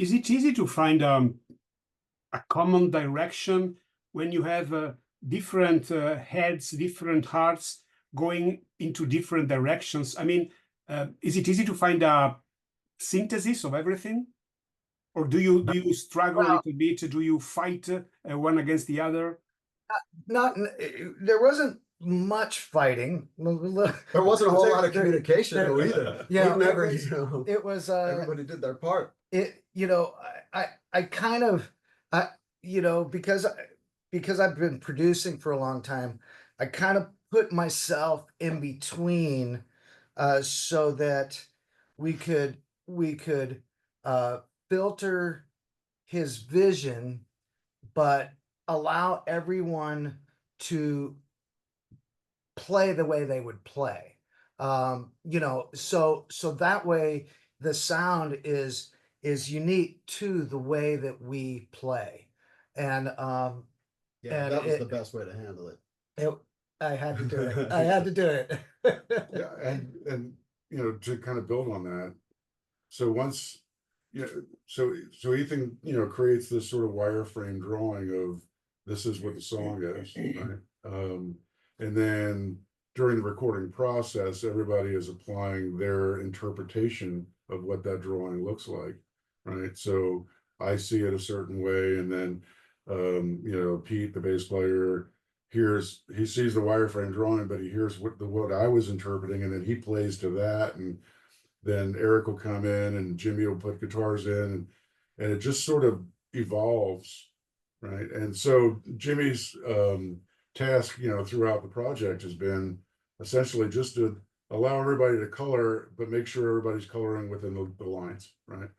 is it easy to find a common direction when you have different heads, different hearts going into different directions? I mean, is it easy to find a synthesis of everything? Or do you struggle a Well, little bit? Do you fight one against the other? not there wasn't much fighting. There wasn't a whole lot of There- communication there- though either. Yeah, We've never, it was everybody did their part. I kind of I because I've been producing for a long time, I kind of put myself in between so that we could filter his vision, but allow everyone to play the way they would play. So that way the sound is unique to the way that we play. And Yeah, And that was it- the best way to handle it. it, I had to do it. I had to do it. Yeah, and to kind of build on that. So once, so Ethan, creates this sort of wireframe drawing of this is what the song is, right? And then during the recording process, everybody is applying their interpretation of what that drawing looks like, right? So I see it a certain way, and then Pete, the bass player, he sees the wireframe drawing, but he hears what I was interpreting, and then he plays to that, and then Eric will come in and Jimmy will put guitars in, and it just sort of evolves, right? And so Jimmy's task, throughout the project has been essentially just to allow everybody to color, but make sure everybody's coloring within the lines, right?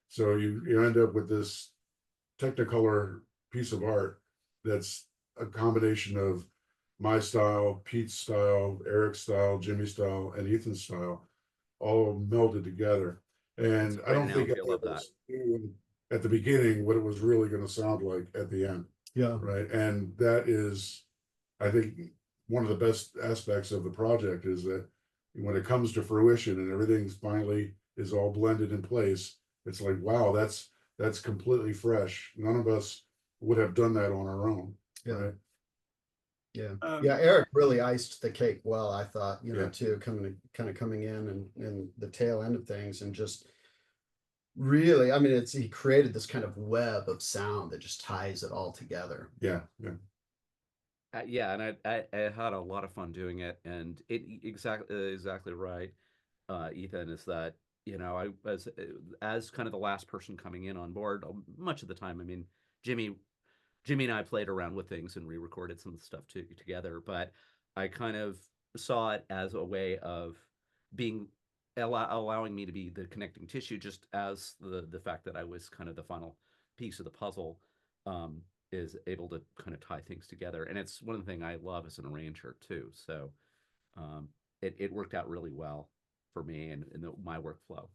So you end up with this Technicolor piece of art that's a combination of my style, Pete's style, Eric's style, Jimmy's style, and Ethan's style, all melded together. And I don't think I love that. knew at the beginning what it was really going to sound like at the end, Yeah. right? And that is, I think, one of the best aspects of the project is that when it comes to fruition and everything's finally is all blended in place, it's like, wow, that's completely fresh. None of us would have done that on our own, Yeah. right? Yeah. Um, Yeah, Eric really iced the cake well, I thought, Yeah. too, coming in and the tail end of things, and just really, I mean, he created this kind of web of sound that just ties it all together. Yeah. Yeah, and I had a lot of fun doing it, and exactly right, Ethan, is that I was as kind of the last person coming in on board much of the time. I mean, Jimmy and I played around with things and re-recorded some of the stuff together, but I kind of saw it as a way of being allowing me to be the connecting tissue, just as the fact that I was kind of the final piece of the puzzle. Is able to kind of tie things together, and it's one of the things I love as an arranger too. So it worked out really well for me and my workflow.